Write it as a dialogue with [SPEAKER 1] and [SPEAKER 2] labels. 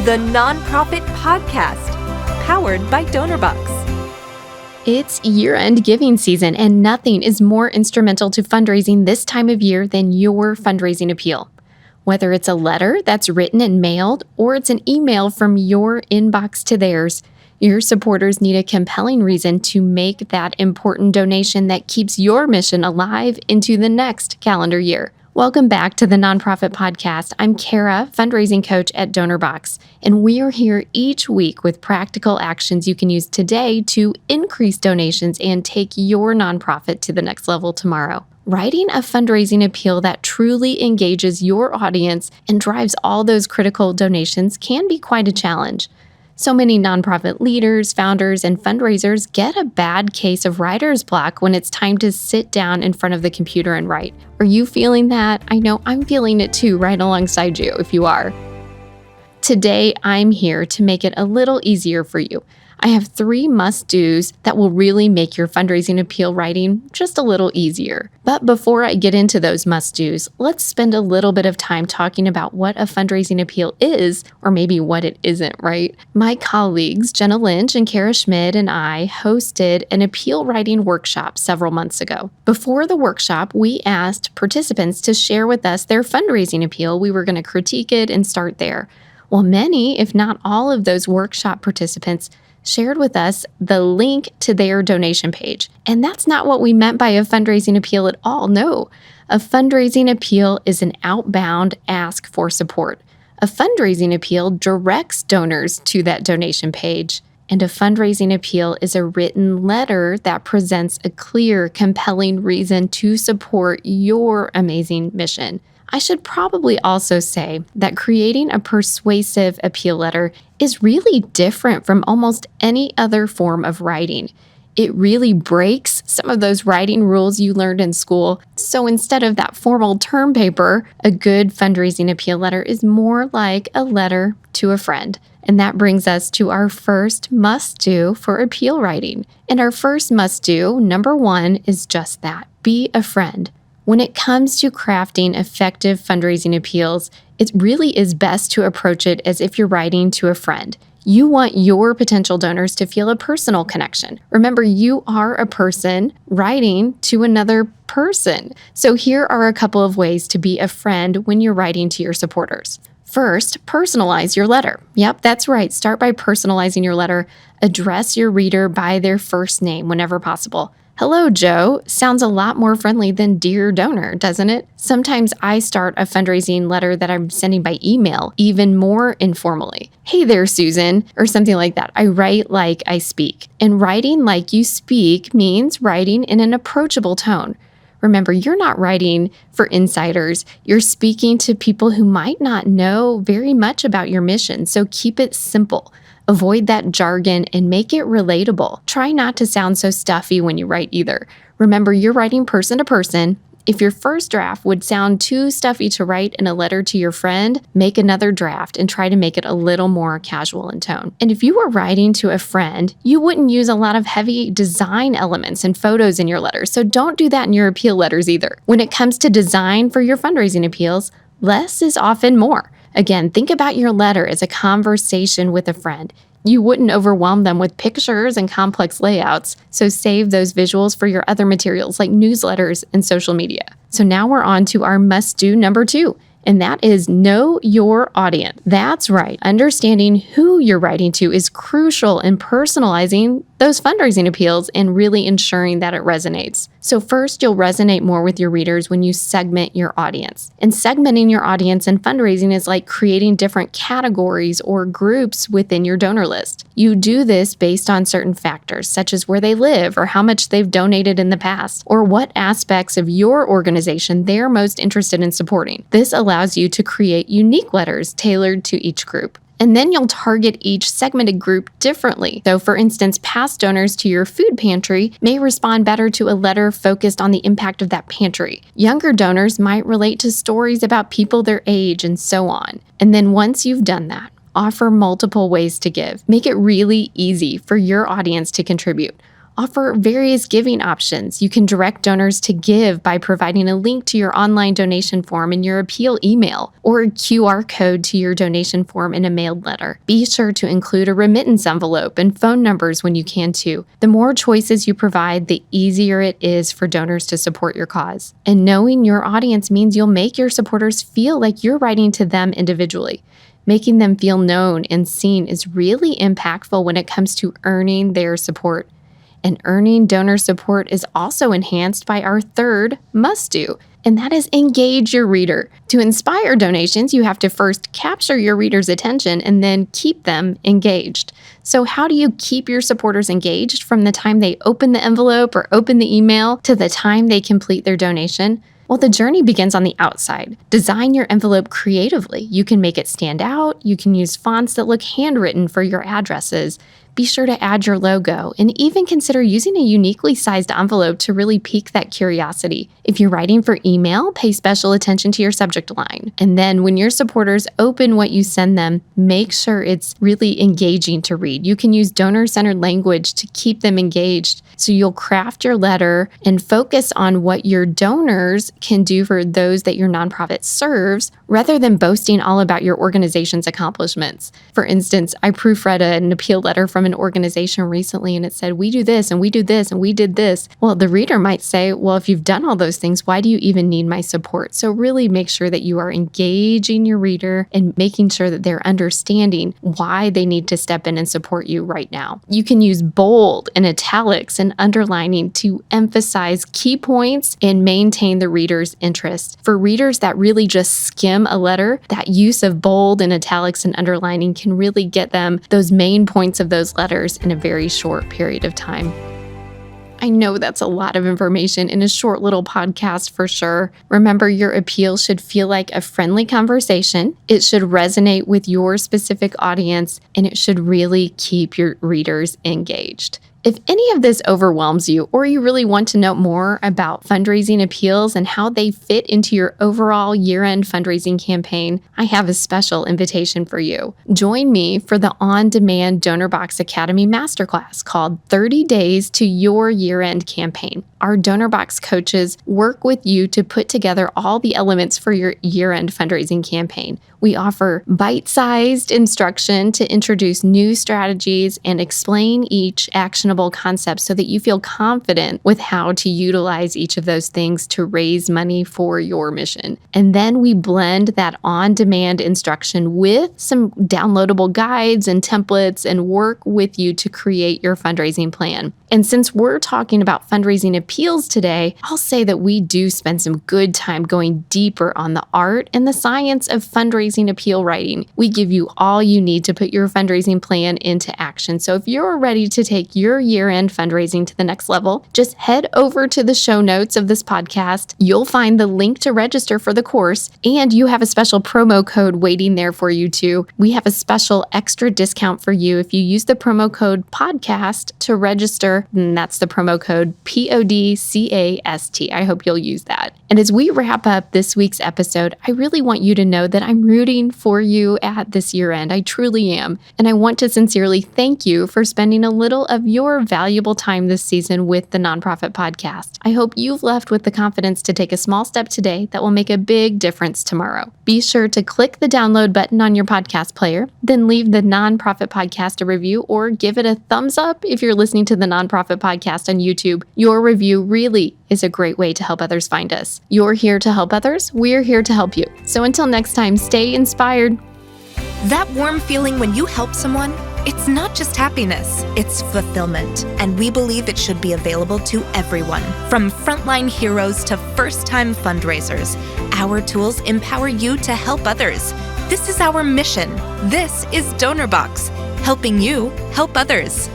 [SPEAKER 1] the Nonprofit Podcast, powered by Donorbox.
[SPEAKER 2] It's year-end giving season, and nothing is more instrumental to fundraising this time of year than your fundraising appeal. Whether it's a letter that's written and mailed, or it's an email from your inbox to theirs, your supporters need a compelling reason to make that important donation that keeps your mission alive into the next calendar year. Welcome back to the Nonprofit Podcast. I'm Cara, fundraising coach at Donorbox, and we are here each week with practical actions you can use today to increase donations and take your nonprofit to the next level tomorrow. Writing a fundraising appeal that truly engages your audience and drives all those critical donations can be quite a challenge. So many nonprofit leaders, founders, and fundraisers get a bad case of writer's block when it's time to sit down in front of the computer and write. Are you feeling that? I know I'm feeling it too, right alongside you if you are. Today, I'm here to make it a little easier for you. I have 3 must-dos that will really make your fundraising appeal writing just a little easier. But before I get into those must-dos, let's spend a little bit of time talking about what a fundraising appeal is, or maybe what it isn't, right? My colleagues, Jenna Lynch and Cara Schmidt, and I hosted an appeal writing workshop several months ago. Before the workshop, we asked participants to share with us their fundraising appeal. We were going to critique it and start there. Well, many, if not all of those workshop participants shared with us the link to their donation page. And that's not what we meant by a fundraising appeal at all. No, a fundraising appeal is an outbound ask for support. A fundraising appeal directs donors to that donation page. And a fundraising appeal is a written letter that presents a clear, compelling reason to support your amazing mission. I should probably also say that creating a persuasive appeal letter is really different from almost any other form of writing. It really breaks some of those writing rules you learned in school. So instead of that formal term paper, a good fundraising appeal letter is more like a letter to a friend. And that brings us to our first must-do for appeal writing. And our first must-do, number 1, is just that: be a friend. When it comes to crafting effective fundraising appeals, it really is best to approach it as if you're writing to a friend. You want your potential donors to feel a personal connection. Remember, you are a person writing to another person. So here are a couple of ways to be a friend when you're writing to your supporters. First, personalize your letter. Yep, that's right. Start by personalizing your letter. Address your reader by their first name whenever possible. Hello, Joe sounds a lot more friendly than Dear Donor, doesn't it? Sometimes I start a fundraising letter that I'm sending by email even more informally. Hey there, Susan, or something like that. I write like I speak. And writing like you speak means writing in an approachable tone. Remember, you're not writing for insiders. You're speaking to people who might not know very much about your mission, so keep it simple. Avoid that jargon and make it relatable. Try not to sound so stuffy when you write either. Remember, you're writing person to person. If your first draft would sound too stuffy to write in a letter to your friend, make another draft and try to make it a little more casual in tone. And if you were writing to a friend, you wouldn't use a lot of heavy design elements and photos in your letter, so don't do that in your appeal letters either. When it comes to design for your fundraising appeals, less is often more. Again, think about your letter as a conversation with a friend. You wouldn't overwhelm them with pictures and complex layouts, so save those visuals for your other materials like newsletters and social media. So now we're on to our must-do number 2, and that is know your audience. That's right. Understanding who you're writing to is crucial in personalizing those fundraising appeals and really ensuring that it resonates. So first, you'll resonate more with your readers when you segment your audience. And segmenting your audience in fundraising is like creating different categories or groups within your donor list. You do this based on certain factors, such as where they live or how much they've donated in the past, or what aspects of your organization they're most interested in supporting. This allows you to create unique letters tailored to each group. And then you'll target each segmented group differently. So for instance, past donors to your food pantry may respond better to a letter focused on the impact of that pantry. Younger donors might relate to stories about people their age and so on. And then once you've done that, offer multiple ways to give. Make it really easy for your audience to contribute. offer various giving options. You can direct donors to give by providing a link to your online donation form in your appeal email or a QR code to your donation form in a mailed letter. Be sure to include a remittance envelope and phone numbers when you can too. The more choices you provide, the easier it is for donors to support your cause. And knowing your audience means you'll make your supporters feel like you're writing to them individually. Making them feel known and seen is really impactful when it comes to earning their support. And earning donor support is also enhanced by our third must-do, and that is engage your reader. To inspire donations, you have to first capture your reader's attention and then keep them engaged. So how do you keep your supporters engaged from the time they open the envelope or open the email to the time they complete their donation? Well, the journey begins on the outside. Design your envelope creatively. You can make it stand out. You can use fonts that look handwritten for your addresses. Be sure to add your logo and even consider using a uniquely sized envelope to really pique that curiosity. If you're writing for email, pay special attention to your subject line. And then when your supporters open what you send them, make sure it's really engaging to read. You can use donor-centered language to keep them engaged. So you'll craft your letter and focus on what your donors can do for those that your nonprofit serves, rather than boasting all about your organization's accomplishments. For instance, I proofread an appeal letter from an organization recently, and it said, we do this, and we do this, and we did this. Well, the reader might say, well, if you've done all those things, why do you even need my support? So really make sure that you are engaging your reader and making sure that they're understanding why they need to step in and support you right now. You can use bold and italics and underlining to emphasize key points and maintain the reader's interest. For readers that really just skim a letter, that use of bold and italics and underlining can really get them those main points of those letters in a very short period of time. I know that's a lot of information in a short little podcast for sure. Remember, your appeal should feel like a friendly conversation. It should resonate with your specific audience, and it should really keep your readers engaged. If any of this overwhelms you, or you really want to know more about fundraising appeals and how they fit into your overall year-end fundraising campaign, I have a special invitation for you. Join me for the on-demand Donorbox Academy Masterclass called 30 Days to Your Year-End Campaign. Our Donorbox coaches work with you to put together all the elements for your year-end fundraising campaign. We offer bite-sized instruction to introduce new strategies and explain each actionable concept so that you feel confident with how to utilize each of those things to raise money for your mission. And then we blend that on-demand instruction with some downloadable guides and templates and work with you to create your fundraising plan. And since we're talking about fundraising appeals today, I'll say that we do spend some good time going deeper on the art and the science of fundraising appeal writing. We give you all you need to put your fundraising plan into action. So if you're ready to take your year-end fundraising to the next level, just head over to the show notes of this podcast. You'll find the link to register for the course, and you have a special promo code waiting there for you too. We have a special extra discount for you if you use the promo code podcast to register. And that's the promo code PODCAST. I hope you'll use that. And as we wrap up this week's episode, I really want you to know that I'm rooting for you at this year end. I truly am. And I want to sincerely thank you for spending a little of your valuable time this season with the Nonprofit Podcast. I hope you've left with the confidence to take a small step today that will make a big difference tomorrow. Be sure to click the download button on your podcast player, then leave the Nonprofit Podcast a review or give it a thumbs up if you're listening to the Nonprofit Podcast on YouTube. Your review really is a great way to help others find us. You're here to help others. We're here to help you. So until next time, stay inspired.
[SPEAKER 1] That warm feeling when you help someone, it's not just happiness, it's fulfillment. And we believe it should be available to everyone, from frontline heroes to first-time fundraisers. Our tools empower you to help others. This is our mission. This is Donorbox, helping you help others.